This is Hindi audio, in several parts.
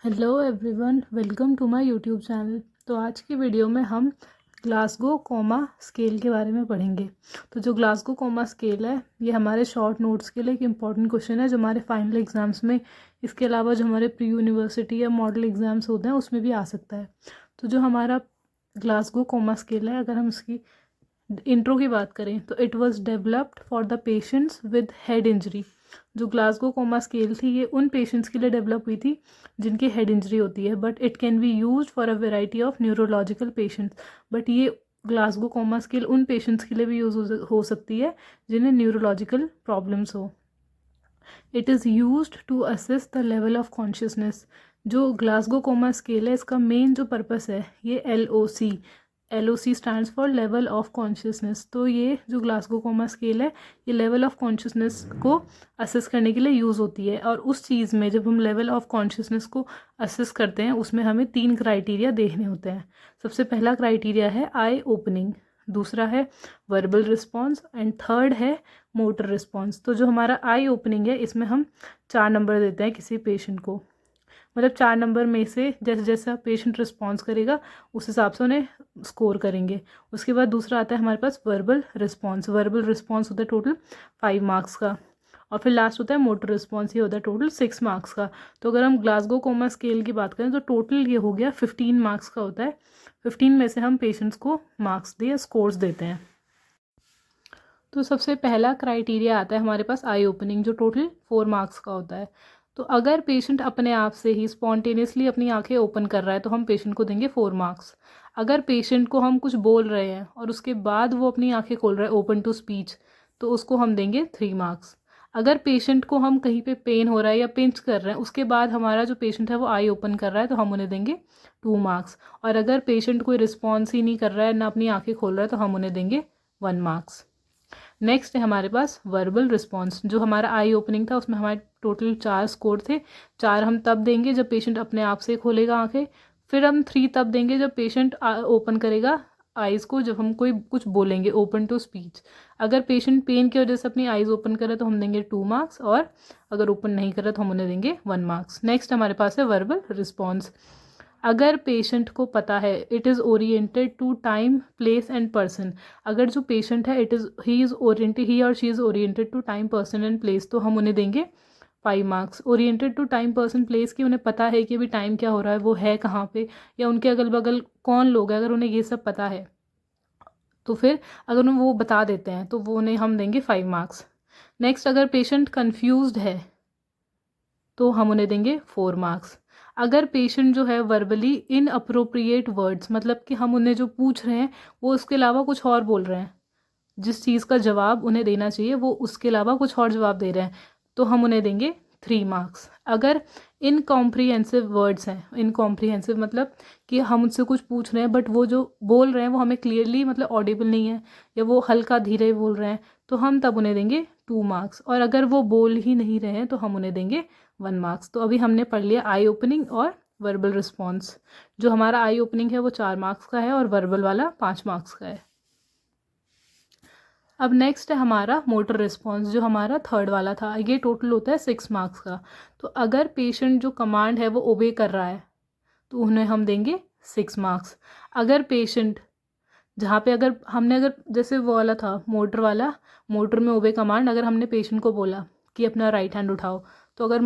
Hello everyone, welcome to my YouTube channel. तो आज की वीडियो में हम ग्लासगो कोमा स्केल के बारे में पढ़ेंगे। तो जो ग्लासगो कोमा स्केल है ये हमारे शॉर्ट नोट्स के लिए एक इम्पॉर्टेंट क्वेश्चन है जो हमारे फाइनल एग्जाम्स में, इसके अलावा जो हमारे प्री यूनिवर्सिटी या मॉडल एग्जाम्स होते हैं उसमें भी आ सकता है। तो जो हमारा ग्लासगो कोमा स्केल है, अगर हम इसकी इंट्रो की बात करें तो it was developed for the patients with head injury. जो ग्लासगो कोमा स्केल थी ये उन पेशेंट्स के लिए डेवलप हुई थी जिनकी हेड इंजरी होती है, but it can be use for a variety of neurological patients. But ये ग्लासगो कोमा स्केल उन पेशेंट्स के लिए भी यूज हो सकती है जिन्हें न्यूरोलॉजिकल प्रॉब्लम्स हो। It is use to assess the level of consciousness. जो ग्लासगो कोमा स्केल है इसका मेन जो पर्पस है ये LOC stands for level of consciousness. तो ये जो ग्लासगो कोमा स्केल है ये लेवल ऑफ कॉन्शियसनेस को असेस करने के लिए यूज़ होती है। और उस चीज़ में जब हम लेवल ऑफ कॉन्शियसनेस को असेस करते हैं उसमें हमें 3 क्राइटेरिया देखने होते हैं। सबसे पहला क्राइटेरिया है आई ओपनिंग, दूसरा है वर्बल रिस्पॉन्स एंड थर्ड है मोटर रिस्पॉन्स। तो जो हमारा आई ओपनिंग है इसमें हम 4 नंबर देते हैं किसी पेशेंट को, मतलब 4 नंबर में से जैसे जैसा पेशेंट रिस्पॉन्स करेगा उस हिसाब से उन्हें स्कोर करेंगे। उसके बाद दूसरा आता है हमारे पास वर्बल रिस्पॉन्स। वर्बल रिस्पॉन्स होता है टोटल 5 मार्क्स का। और फिर लास्ट होता है मोटर रिस्पॉन्स, ये होता है टोटल 6 मार्क्स का। तो अगर हम ग्लासगो कोमा स्केल की बात करें तो टोटल ये हो गया 15 मार्क्स का होता है। 15 में से हम पेशेंट्स को मार्क्स दिए स्कोर्स देते हैं। तो सबसे पहला क्राइटेरिया आता है हमारे पास आई ओपनिंग, जो टोटल 4 मार्क्स का होता है। तो अगर पेशेंट अपने आप से ही स्पॉन्टेनियसली अपनी आंखें ओपन कर रहा है तो हम पेशेंट को देंगे 4 मार्क्स। अगर पेशेंट को हम कुछ बोल रहे हैं और उसके बाद वो अपनी आंखें खोल रहा है ओपन टू स्पीच, तो उसको हम देंगे 3 मार्क्स। अगर पेशेंट को हम कहीं पे पेन हो रहा है या पिंच कर रहे हैं उसके बाद हमारा जो पेशेंट है वो आई ओपन कर रहा है तो हम उन्हें देंगे 2 मार्क्स। और अगर पेशेंट कोई रिस्पॉन्स ही नहीं कर रहा है ना अपनी आंखें खोल रहा है तो हम उन्हें देंगे 1 मार्क्स। नेक्स्ट है हमारे पास वर्बल रिस्पॉन्स। जो हमारा आई ओपनिंग था उसमें हमारे टोटल 4 स्कोर थे। 4 हम तब देंगे जब पेशेंट अपने आप से खोलेगा आंखें। फिर हम 3 तब देंगे जब पेशेंट ओपन करेगा आइज़ को, जब हम कोई कुछ बोलेंगे ओपन टू स्पीच। अगर पेशेंट पेन की वजह से अपनी आइज़ ओपन करे तो हम देंगे 2 मार्क्स, और अगर ओपन नहीं करे तो हम उन्हें देंगे 1 मार्क्स। नेक्स्ट हमारे पास है वर्बल रिस्पॉन्स। अगर पेशेंट को पता है it is oriented to time place and person. अगर जो पेशेंट है ही और she is oriented to time person and place, तो हम उन्हें देंगे 5 marks. Oriented to time person place की उन्हें पता है कि अभी टाइम क्या हो रहा है, वो है कहाँ पे, या उनके अगल बगल कौन लोग हैं, अगर उन्हें ये सब पता है तो फिर अगर उन्हें वो बता देते हैं तो वो उन्हें हम देंगे 5 मार्क्स। नेक्स्ट, अगर पेशेंट कन्फ्यूज्ड है तो हम उन्हें देंगे 4 मार्क्स। अगर पेशेंट जो है वर्बली इन अप्रोप्रिएट वर्ड्स, मतलब कि हम उन्हें जो पूछ रहे हैं वो उसके अलावा कुछ और बोल रहे हैं, जिस चीज़ का जवाब उन्हें देना चाहिए वो उसके अलावा कुछ और जवाब दे रहे हैं, तो हम उन्हें देंगे 3 मार्क्स। अगर इनकॉम्प्रिहेंसिव वर्ड्स हैं, इनकॉम्प्रिहेंसिव मतलब कि हम उनसे कुछ पूछ रहे हैं बट वो जो बोल रहे हैं वो हमें क्लियरली मतलब ऑडिबल नहीं है, या वो हल्का धीरे बोल रहे हैं, तो हम तब उन्हें देंगे 2 मार्क्स। और अगर वो बोल ही नहीं रहे हैं तो हम उन्हें देंगे 1 मार्क्स। तो अभी हमने पढ़ लिया आई ओपनिंग और वर्बल रिस्पॉन्स। जो हमारा आई ओपनिंग है वो 4 मार्क्स का है और वर्बल वाला 5 मार्क्स का है। अब नेक्स्ट है हमारा मोटर रिस्पॉन्स, जो हमारा थर्ड वाला था। ये टोटल होता है 6 मार्क्स का। तो अगर पेशेंट जो कमांड है वो ओबे कर रहा है तो उन्हें हम देंगे 6 मार्क्स। अगर पेशेंट जहाँ पे अगर जैसे वो वाला था मोटर वाला, मोटर में ओबे कमांड, अगर हमने पेशेंट को बोला कि अपना राइट हैंड उठाओ, तो अगर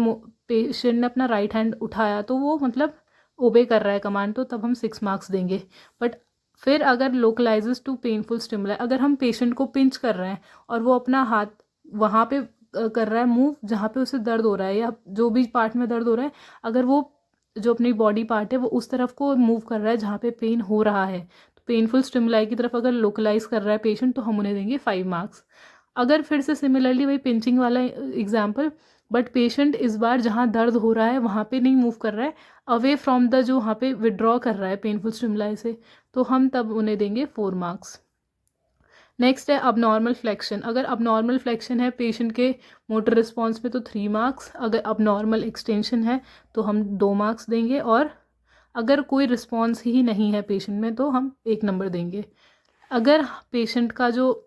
पेशेंट ने अपना राइट हैंड उठाया तो वो मतलब ओबे कर रहा है कमांड, तो तब हम 6 मार्क्स देंगे। बट फिर अगर लोकलाइजेस टू पेनफुल स्टिमुलाई, अगर हम पेशेंट को पिंच कर रहे हैं और वो अपना हाथ वहाँ पे कर रहा है मूव जहाँ पे उसे दर्द हो रहा है या जो भी पार्ट में दर्द हो रहा है, अगर वो जो अपनी बॉडी पार्ट है वो उस तरफ को मूव कर रहा है जहाँ पे पेन हो रहा है, तो पेनफुल स्टिमुलाई की तरफ अगर लोकलाइज कर रहा है पेशेंट, तो हम उन्हें देंगे 5 मार्क्स। अगर फिर से सिमिलरली वही पिंचिंग वाला एग्जाम्पल, बट पेशेंट इस बार जहाँ दर्द हो रहा है वहाँ पे नहीं मूव कर रहा है, अवे फ्रॉम द जो वहाँ पे विड्रॉ कर रहा है पेनफुल स्टिमुलाई से, तो हम तब उन्हें देंगे 4 मार्क्स। नेक्स्ट है अबनॉर्मल फ्लेक्शन। अगर अबनॉर्मल फ्लेक्शन है पेशेंट के मोटर रिस्पॉन्स में तो 3 मार्क्स। अगर अबनॉर्मल एक्सटेंशन है तो हम 2 मार्क्स देंगे, और अगर कोई रिस्पॉन्स ही नहीं है पेशेंट में तो हम 1 नंबर देंगे। अगर पेशेंट का जो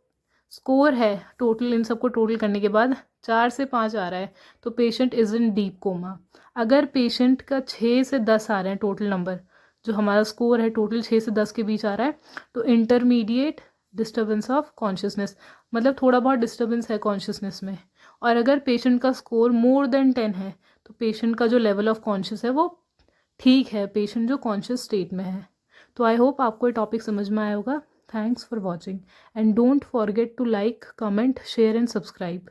स्कोर है टोटल इन सबको टोटल करने के बाद 4 से 5 आ रहा है तो patient is in deep coma. अगर पेशेंट का 6 से 10 आ रहे हैं टोटल नंबर, जो हमारा स्कोर है टोटल 6 से 10 के बीच आ रहा है, तो इंटरमीडिएट डिस्टर्बेंस ऑफ कॉन्शियसनेस, मतलब थोड़ा बहुत डिस्टर्बेंस है कॉन्शियसनेस में। और अगर पेशेंट का स्कोर मोर देन 10 है तो पेशेंट का जो लेवल ऑफ कॉन्शियस है वो ठीक है, पेशेंट जो कॉन्शियस स्टेट में है। तो आई होप आपको ये टॉपिक समझ में आया होगा। Thanks for watching and don't forget to like, comment, share and subscribe.